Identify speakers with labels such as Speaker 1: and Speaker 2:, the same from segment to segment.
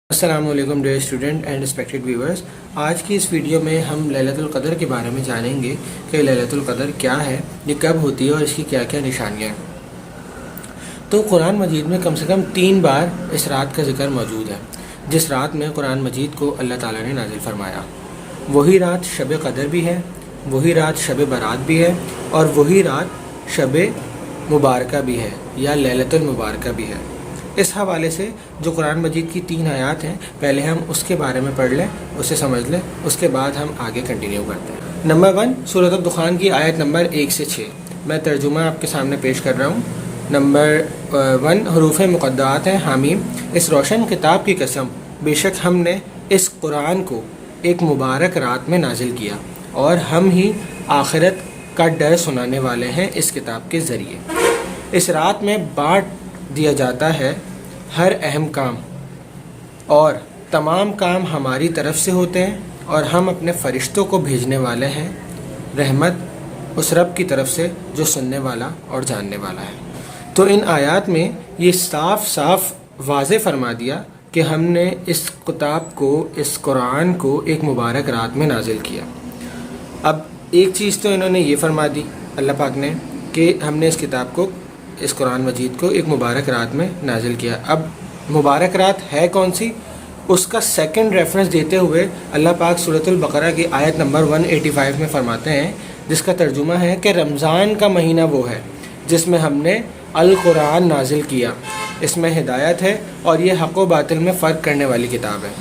Speaker 1: السلام علیکم dear student and respected viewers. آج کی اس ویڈیو میں ہم لیلۃ القدر کے بارے میں جانیں گے کہ لیلۃ القدر کیا ہے, یہ کب ہوتی ہے اور اس کی کیا کیا نشانیاں ہیں. تو قرآن مجید میں کم سے کم 3 بار اس رات کا ذکر موجود ہے جس رات میں قرآن مجید کو اللہ تعالیٰ نے نازل فرمایا. وہی رات شب قدر بھی ہے, وہی رات شب برات بھی ہے, اور وہی رات شب مبارکہ بھی ہے یا لیلۃ المبارکہ بھی ہے. اس حوالے سے جو قرآن مجید کی 3 آیات ہیں, پہلے ہم اس کے بارے میں پڑھ لیں, اسے سمجھ لیں, اس کے بعد ہم آگے کنٹینیو کرتے ہیں. نمبر 1 سورۃ الدخان کی آیت نمبر 1 سے 6. میں ترجمہ آپ کے سامنے پیش کر رہا ہوں. نمبر 1 حروف مقدعات ہیں. حامیم. اس روشن کتاب کی قسم, بے شک ہم نے اس قرآن کو ایک مبارک رات میں نازل کیا اور ہم ہی آخرت کا ڈر سنانے والے ہیں اس کتاب کے ذریعے. اس رات میں بانٹ دیا جاتا ہے ہر اہم کام, اور تمام کام ہماری طرف سے ہوتے ہیں, اور ہم اپنے فرشتوں کو بھیجنے والے ہیں رحمت اس رب کی طرف سے جو سننے والا اور جاننے والا ہے. تو ان آیات میں یہ صاف صاف واضح فرما دیا کہ ہم نے اس کتاب کو, اس قرآن کو ایک مبارک رات میں نازل کیا. اب ایک چیز تو انہوں نے یہ فرما دی اللہ پاک نے کہ ہم نے اس کتاب کو, اس قرآن مجید کو ایک مبارک رات میں نازل کیا. اب مبارک رات ہے کون سی, اس کا سیکنڈ ریفرنس دیتے ہوئے اللہ پاک سورۃ البقرہ کی آیت نمبر 185 میں فرماتے ہیں, جس کا ترجمہ ہے کہ رمضان کا مہینہ وہ ہے جس میں ہم نے القرآن نازل کیا. اس میں ہدایت ہے اور یہ حق و باطل میں فرق کرنے والی کتاب ہے.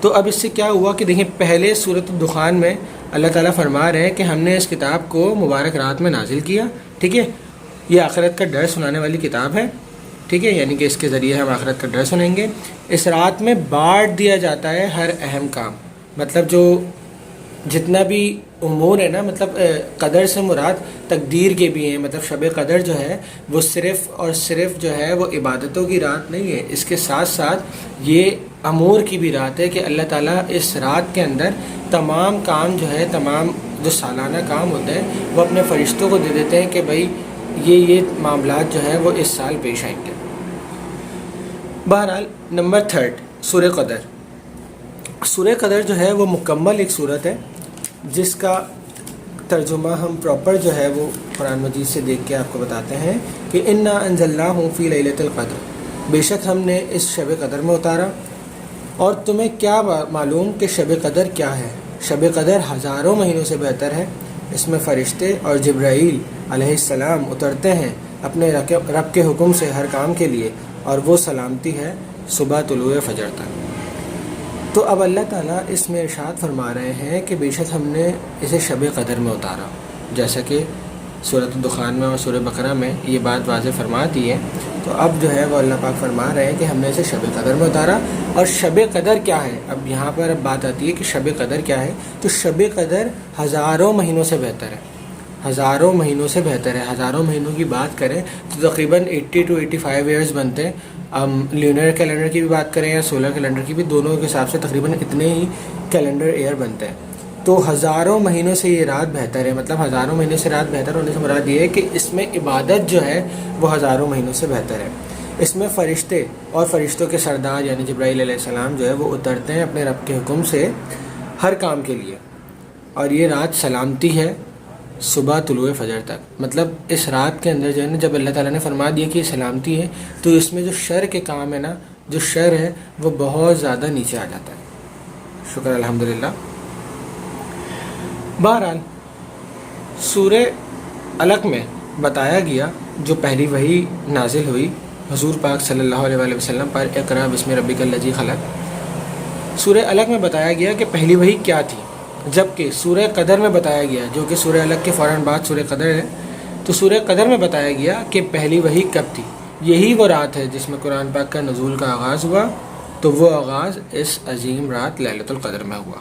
Speaker 1: تو اب اس سے کیا ہوا کہ دیکھیں, پہلے سورۃ الدخان میں اللہ تعالیٰ فرما رہے ہیں کہ ہم نے اس کتاب کو مبارک رات میں نازل کیا. ٹھیک ہے, یہ آخرت کا ڈر سنانے والی کتاب ہے. ٹھیک ہے, یعنی کہ اس کے ذریعے ہم آخرت کا ڈر سنیں گے. اس رات میں بانٹ دیا جاتا ہے ہر اہم کام, مطلب جو جتنا بھی امور ہے نا, مطلب قدر سے مراد تقدیر کے بھی ہیں. مطلب شب قدر جو ہے وہ صرف اور صرف جو ہے وہ عبادتوں کی رات نہیں ہے, اس کے ساتھ ساتھ یہ امور کی بھی رات ہے کہ اللہ تعالیٰ اس رات کے اندر تمام کام جو ہے, تمام جو سالانہ کام ہوتے ہیں وہ اپنے فرشتوں کو دے دیتے ہیں کہ بھائی یہ معاملات جو ہے وہ اس سال پیش آئیں گے. بہرحال نمبر 3 سورہ قدر. سورہ قدر جو ہے وہ مکمل ایک صورت ہے جس کا ترجمہ ہم پراپر جو ہے وہ قرآن مجید سے دیکھ کے آپ کو بتاتے ہیں کہ انا انزلناہ فی لیلۃ القدر, بے شک ہم نے اس شب قدر میں اتارا. اور تمہیں کیا معلوم کہ شب قدر کیا ہے؟ شب قدر ہزاروں مہینوں سے بہتر ہے. اس میں فرشتے اور جبرائیل علیہ السلام اترتے ہیں اپنے رب کے حکم سے ہر کام کے لیے, اور وہ سلامتی ہے صبح طلوع فجر تک. تو اب اللہ تعالیٰ اس میں ارشاد فرما رہے ہیں کہ بے شک ہم نے اسے شب قدر میں اتارا, جیسا کہ سورۃ الدخان میں اور سورہ بقرہ میں یہ بات واضح فرما دی ہے. تو اب جو ہے وہ اللہ پاک فرما رہے ہیں کہ ہم نے اسے شب قدر میں اتارا. اور شب قدر کیا ہے, اب یہاں پر اب بات آتی ہے کہ شب قدر کیا ہے. تو شب قدر ہزاروں مہینوں سے بہتر ہے, ہزاروں مہینوں سے بہتر ہے. ہزاروں مہینوں کی بات کریں تو تقریباً 80 to 85 ایئرز بنتے ہیں. لیونر کیلنڈر کی بھی بات کریں یا سولر کیلنڈر کی بھی, دونوں کے حساب سے تقریباً اتنے ہی کیلنڈر ایئر بنتے ہیں. تو ہزاروں مہینوں سے یہ رات بہتر ہے. مطلب ہزاروں مہینے سے رات بہتر ہونے سے مراد یہ ہے کہ اس میں عبادت جو ہے وہ ہزاروں مہینوں سے بہتر ہے. اس میں فرشتے اور فرشتوں کے سردار یعنی جبرائیل علیہ السلام جو ہے وہ اترتے ہیں اپنے رب کے حکم سے ہر کام کے لیے, اور یہ رات سلامتی ہے صبح طلوع فجر تک. مطلب اس رات کے اندر جو ہے نا, جب اللہ تعالیٰ نے فرما دیا کہ یہ سلامتی ہے, تو اس میں جو شر کے کام ہے نا, جو شر ہے وہ بہت زیادہ نیچے آ جاتا ہے. شکر الحمدللہ. بہرحال سورہ علق میں بتایا گیا, جو پہلی وحی نازل ہوئی حضور پاک صلی اللہ علیہ وآلہ وسلم پر, اقرأ بسم ربک الذی خلق. سورہ علق میں بتایا گیا کہ پہلی وحی کیا تھی, جبکہ سورہ قدر میں بتایا گیا, جو کہ سورہ علق کے فوراً بعد سورہ قدر ہے, تو سورہ قدر میں بتایا گیا کہ پہلی وحی کب تھی. یہی وہ رات ہے جس میں قرآن پاک کا نزول کا آغاز ہوا, تو وہ آغاز اس عظیم رات لیلۃ القدر میں ہوا.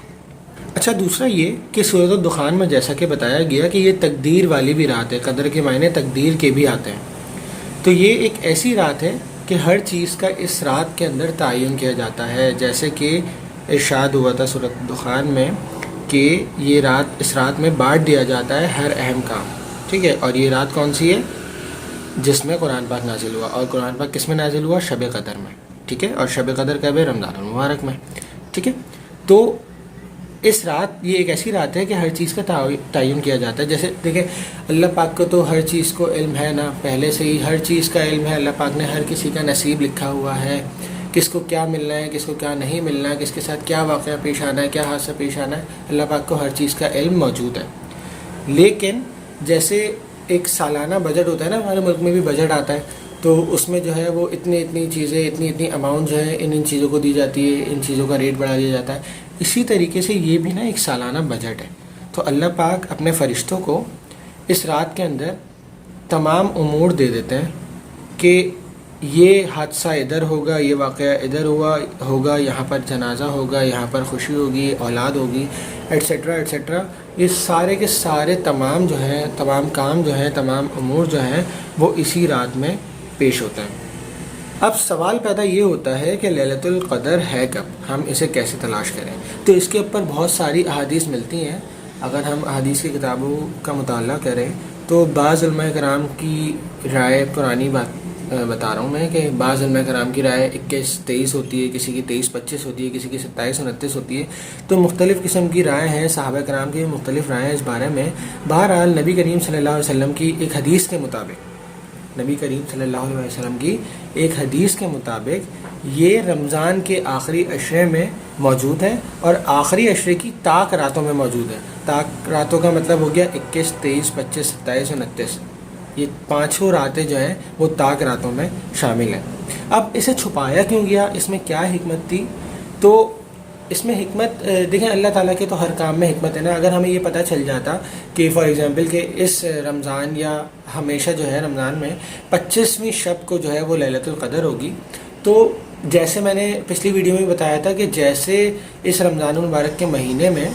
Speaker 1: اچھا, دوسرا یہ کہ سورۃ الدخان میں جیسا کہ بتایا گیا کہ یہ تقدیر والی بھی رات ہے. قدر کے معنی تقدیر کے بھی آتے ہیں. تو یہ ایک ایسی رات ہے کہ ہر چیز کا اس رات کے اندر تعین کیا جاتا ہے, جیسے کہ ارشاد ہوا تھا سورۃ الدخان میں کہ یہ رات, اس رات میں بانٹ دیا جاتا ہے ہر اہم کام. ٹھیک ہے, اور یہ رات کون سی ہے؟ جس میں قرآن پاک نازل ہوا. اور قرآن پاک کس میں نازل ہوا؟ شب قدر میں. ٹھیک ہے، اور شب قدر کب ہے؟ رمضان المبارک میں، ٹھیک ہے۔ تو اس رات یہ ایک ایسی رات ہے کہ ہر چیز کا تعین کیا جاتا ہے۔ جیسے دیکھیں اللہ پاک کو تو ہر چیز کو علم ہے نا، پہلے سے ہی ہر چیز کا علم ہے، اللہ پاک نے ہر کسی کا نصیب لکھا ہوا ہے، کس کو کیا ملنا ہے، کس کو کیا نہیں ملنا ہے، کس کے ساتھ کیا واقعہ پیش آنا ہے، کیا حادثہ پیش آنا ہے، اللہ پاک کو ہر چیز کا علم موجود ہے۔ لیکن جیسے ایک سالانہ بجٹ ہوتا ہے نا، ہمارے ملک میں بھی بجٹ آتا ہے، تو اس میں جو ہے وہ اتنی چیزیں، اتنی اماؤنٹ جو ہے ان چیزوں کو دی جاتی ہے، ان چیزوں کا ریٹ بڑھا دیا جاتا ہے۔ اسی طریقے سے یہ بھی نا ایک سالانہ بجٹ ہے۔ تو اللہ پاک اپنے فرشتوں کو اس رات کے اندر تمام امور دے دیتے ہیں کہ یہ حادثہ ادھر ہوگا، یہ واقعہ ادھر ہوگا، یہاں پر جنازہ ہوگا، یہاں پر خوشی ہوگی، اولاد ہوگی، ایٹسیٹرا ایٹسیٹرا۔ یہ سارے کے سارے تمام جو ہیں، تمام کام جو ہیں، تمام امور جو ہیں وہ اسی رات میں پیش ہوتے ہیں۔ اب سوال پیدا یہ ہوتا ہے کہ لیلۃ القدر ہے کب، ہم اسے کیسے تلاش کریں؟ تو اس کے اوپر بہت ساری احادیث ملتی ہیں۔ اگر ہم احادیث کی کتابوں کا مطالعہ کریں تو بعض علماء کرام کی رائے، پرانی بات بتا رہا ہوں میں، کہ بعض علماء کرام کی رائے 21-23 ہوتی ہے، کسی کی 23-25 ہوتی ہے، کسی کی 27-29 ہوتی ہے۔ تو مختلف قسم کی رائے ہیں، صحابہ کرام کی مختلف رائے ہیں اس بارے میں۔ بہرحال نبی کریم صلی اللہ علیہ وسلم کی ایک حدیث کے مطابق، نبی کریم صلی اللہ علیہ وسلم کی ایک حدیث کے مطابق یہ رمضان کے آخری عشرے میں موجود ہے، اور آخری عشرے کی طاق راتوں میں موجود ہے۔ طاق راتوں کا مطلب ہو گیا 21، 23، 25، 27 اور 29۔ یہ پانچوں راتیں جو ہیں وہ طاق راتوں میں شامل ہیں۔ اب اسے چھپایا کیوں گیا، اس میں کیا حکمت تھی؟ تو اس میں حکمت دیکھیں، اللہ تعالیٰ کے تو ہر کام میں حکمت ہے نا۔ اگر ہمیں یہ پتہ چل جاتا کہ فار ایگزامپل کہ اس رمضان یا ہمیشہ جو ہے رمضان میں 25ویں شب کو جو ہے وہ لیلۃ القدر ہوگی، تو جیسے میں نے پچھلی ویڈیو میں بتایا تھا کہ جیسے اس رمضان المبارک کے مہینے میں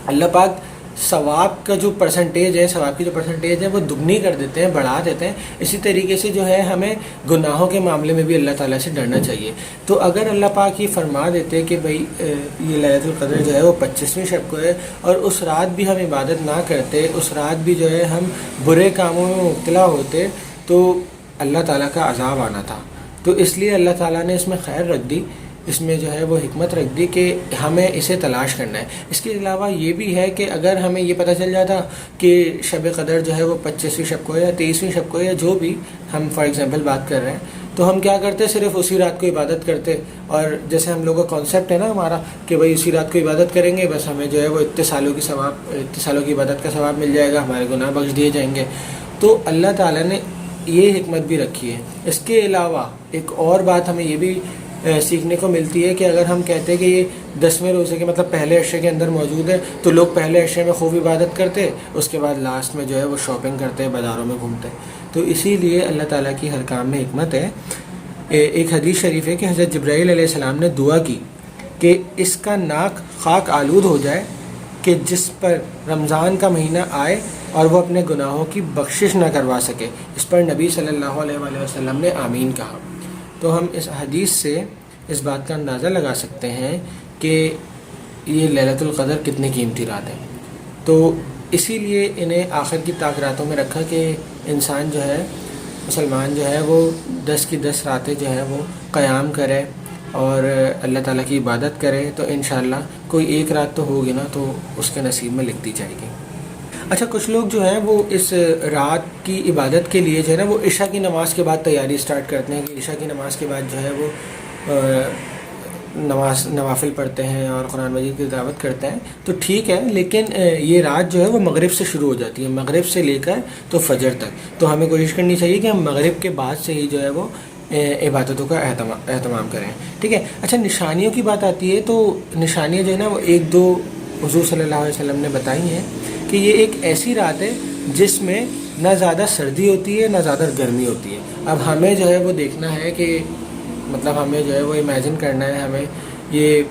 Speaker 1: اللہ پاک ثواب کا جو پرسنٹیج ہے، ثواب کی جو پرسنٹیج ہے وہ دگنی کر دیتے ہیں، بڑھا دیتے ہیں، اسی طریقے سے جو ہے ہمیں گناہوں کے معاملے میں بھی اللہ تعالیٰ سے ڈرنا چاہیے۔ تو اگر اللہ پاک یہ فرما دیتے کہ بھئی یہ لیلۃ القدر جو ہے وہ 25ویں شب کو ہے، اور اس رات بھی ہم عبادت نہ کرتے، اس رات بھی جو ہے ہم برے کاموں میں مبتلا ہوتے، تو اللہ تعالیٰ کا عذاب آنا تھا۔ تو اس لیے اللہ تعالیٰ نے اس میں خیر رکھ دی، اس میں جو ہے وہ حکمت رکھ دی کہ ہمیں اسے تلاش کرنا ہے۔ اس کے علاوہ یہ بھی ہے کہ اگر ہمیں یہ پتہ چل جاتا کہ شب قدر جو ہے وہ 25ویں شب کو ہے یا 23ویں شب کو ہے، یا جو بھی ہم فار ایگزامپل بات کر رہے ہیں، تو ہم کیا کرتے؟ صرف اسی رات کو عبادت کرتے، اور جیسے ہم لوگوں کا کانسیپٹ ہے نا ہمارا کہ بھائی اسی رات کو عبادت کریں گے، بس ہمیں جو ہے وہ اتنے سالوں کی عبادت کا ثواب مل جائے گا، ہمارے گناہ بخش دیے جائیں گے۔ تو اللہ تعالیٰ نے یہ حکمت بھی رکھی ہے۔ اس کے علاوہ ایک اور بات ہمیں یہ بھی سیکھنے کو ملتی ہے کہ اگر ہم کہتے ہیں کہ یہ 10ویں روزے کے مطلب پہلے عشرے کے اندر موجود ہے، تو لوگ پہلے عشرے میں خوب عبادت کرتے، اس کے بعد لاسٹ میں جو ہے وہ شاپنگ کرتے، بازاروں میں گھومتے۔ تو اسی لیے اللہ تعالیٰ کی ہر کام میں حکمت ہے۔ ایک حدیث شریف ہے کہ حضرت جبرائیل علیہ السلام نے دعا کی کہ اس کا ناک خاک آلود ہو جائے کہ جس پر رمضان کا مہینہ آئے اور وہ اپنے گناہوں کی بخشش نہ کروا سکے۔ اس پر نبی صلی اللہ علیہ وآلہ وسلم نے آمین کہا۔ تو ہم اس حدیث سے اس بات کا اندازہ لگا سکتے ہیں کہ یہ لیلۃ القدر کتنی قیمتی رات ہے۔ تو اسی لیے انہیں آخر کی طاق راتوں میں رکھا کہ انسان جو ہے، مسلمان جو ہے، وہ 10 کی 10 راتیں جو ہے وہ قیام کرے اور اللہ تعالیٰ کی عبادت کرے، تو انشاءاللہ کوئی ایک رات تو ہوگی نا، تو اس کے نصیب میں لکھ دی جائے گی۔ اچھا، کچھ لوگ جو ہیں وہ اس رات کی عبادت کے لیے جو ہے نا وہ عشاء کی نماز کے بعد تیاری سٹارٹ کرتے ہیں کہ عشاء کی نماز کے بعد جو ہے وہ نوافل پڑھتے ہیں اور قرآن مجید کی تلاوت کرتے ہیں۔ تو ٹھیک ہے، لیکن یہ رات جو ہے وہ مغرب سے شروع ہو جاتی ہے، مغرب سے لے کر تو فجر تک۔ تو ہمیں کوشش کرنی چاہیے کہ ہم مغرب کے بعد سے ہی جو ہے وہ عبادتوں کا اہتمام کریں، ٹھیک ہے۔ اچھا، نشانیوں کی بات آتی ہے، تو نشانیاں جو ہے نا وہ 1-2 حضور صلی اللہ علیہ وسلم نے بتائی ہیں کہ یہ ایک ایسی رات ہے جس میں نہ زیادہ سردی ہوتی ہے نہ زیادہ گرمی ہوتی ہے۔ اب ہمیں جو ہے وہ دیکھنا ہے کہ مطلب ہمیں جو ہے وہ امیجن کرنا ہے، ہمیں یہ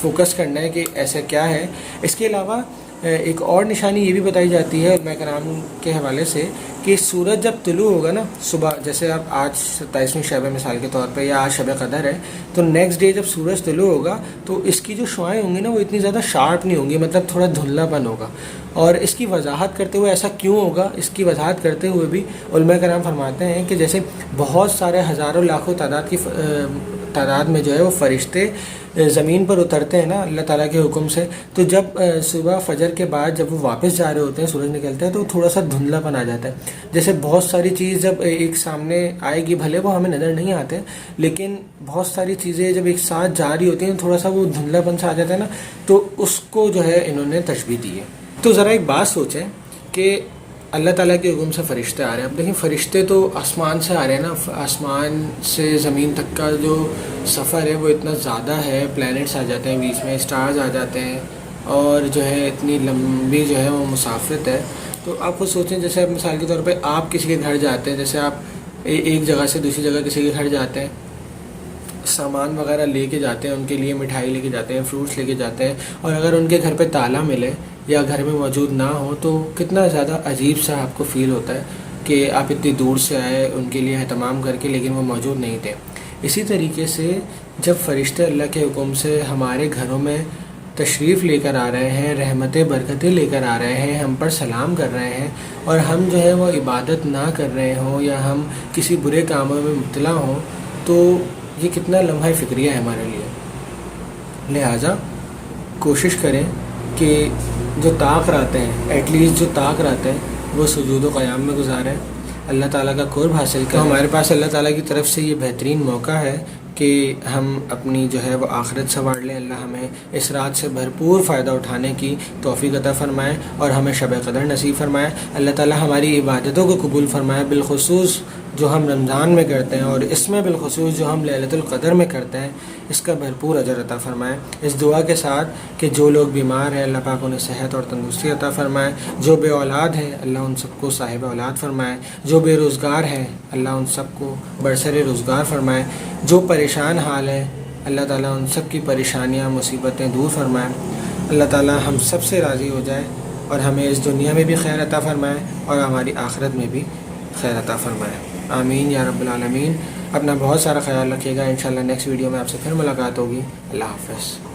Speaker 1: فوکس کرنا ہے کہ ایسا کیا ہے۔ اس کے علاوہ ایک اور نشانی یہ بھی بتائی جاتی ہے علماء کرام کے حوالے سے کہ سورج جب طلوع ہوگا نا صبح، جیسے اب آج 27ویں شب ہے مثال کے طور پہ، یا آج شب قدر ہے، تو نیکسٹ ڈے جب سورج طلوع ہوگا تو اس کی جو شعاعیں ہوں گی نا وہ اتنی زیادہ شارپ نہیں ہوں گی، مطلب تھوڑا دھندلا پن ہوگا۔ اور اس کی وضاحت کرتے ہوئے ایسا کیوں ہوگا، اس کی وضاحت کرتے ہوئے بھی علماء کرام فرماتے ہیں کہ جیسے بہت سارے ہزاروں لاکھوں تعداد میں جو ہے وہ فرشتے زمین پر اترتے ہیں نا اللہ تعالیٰ کے حکم سے. تو جب صبح فجر کے بعد جب وہ واپس جا رہے ہوتے ہیں سورج نکلتا ہے تو تھوڑا سا دھندلا پن آ جاتا ہے. جیسے بہت ساری چیز جب ایک سامنے آئے گی بھلے وہ ہمیں نظر نہیں آتے لیکن بہت ساری چیزیں جب ایک ساتھ جا رہی ہوتی ہیں تھوڑا سا وہ دھندلا پن سا آ جاتا ہے نا, تو اس کو جو ہے انہوں نے تشبیہ دی ہے. تو ذرا ایک بات سوچیں کہ اللہ تعالیٰ کے حکم سے فرشتے آ رہے ہیں. اب دیکھیں فرشتے تو آسمان سے آ رہے ہیں نا, آسمان سے زمین تک کا جو سفر ہے وہ اتنا زیادہ ہے, پلینٹس آ جاتے ہیں بیچ میں, اسٹارز آ جاتے ہیں اور جو ہے اتنی لمبی جو ہے وہ مسافت ہے. تو آپ خود سوچیں جیسے آپ مثال کے طور پہ آپ کسی کے گھر جاتے ہیں, جیسے آپ ایک جگہ سے دوسری جگہ کسی کے گھر جاتے ہیں, سامان وغیرہ لے کے جاتے ہیں, ان کے لیے مٹھائی لے کے جاتے ہیں, فروٹس لے کے جاتے ہیں, اور اگر ان کے گھر پہ تالا ملے یا گھر میں موجود نہ ہو تو کتنا زیادہ عجیب سا آپ کو فیل ہوتا ہے کہ آپ اتنی دور سے آئے ان کے لیے اہتمام کر کے لیکن وہ موجود نہیں تھے. اسی طریقے سے جب فرشتے اللہ کے حکم سے ہمارے گھروں میں تشریف لے کر آ رہے ہیں, رحمتیں برکتیں لے کر آ رہے ہیں, ہم پر سلام کر رہے ہیں, اور ہم جو ہے وہ عبادت نہ کر رہے ہوں یا ہم کسی برے کاموں میں مبتلا ہوں, تو یہ کتنا لمحہ فکریہ ہے ہمارے لیے. لہٰذا کوشش کریں کہ جو طاق رہتے ہیں ایٹ لیسٹ جو طاق رہتے ہیں وہ سجود و قیام میں گزاریں, اللہ تعالیٰ کا قرب حاصل کریں. ہمارے پاس اللہ تعالیٰ کی طرف سے یہ بہترین موقع ہے کہ ہم اپنی جو ہے وہ آخرت سنوار لیں. اللہ ہمیں اس رات سے بھرپور فائدہ اٹھانے کی توفیق عطا فرمائے اور ہمیں شب قدر نصیب فرمائے. اللہ تعالیٰ ہماری عبادتوں کو قبول فرمائے, بالخصوص جو ہم رمضان میں کرتے ہیں اور اس میں بالخصوص جو ہم لیلۃ القدر میں کرتے ہیں اس کا بھرپور اجر عطا فرمائے. اس دعا کے ساتھ کہ جو لوگ بیمار ہیں اللہ پاک انہیں صحت اور تندرستی عطا فرمائے, جو بے اولاد ہیں اللہ ان سب کو صاحب اولاد فرمائے, جو بے روزگار ہیں اللہ ان سب کو برسر روزگار فرمائے, جو پریشان حال ہیں اللہ تعالیٰ ان سب کی پریشانیاں مصیبتیں دور فرمائے. اللہ تعالیٰ ہم سب سے راضی ہو جائے اور ہمیں اس دنیا میں بھی خیر عطا فرمائے اور ہماری آخرت میں بھی خیر عطا فرمائے. آمین یا رب العالمین. اپنا بہت سارا خیال رکھیے گا. انشاءاللہ نیکسٹ ویڈیو میں آپ سے پھر ملاقات ہوگی. اللہ حافظ.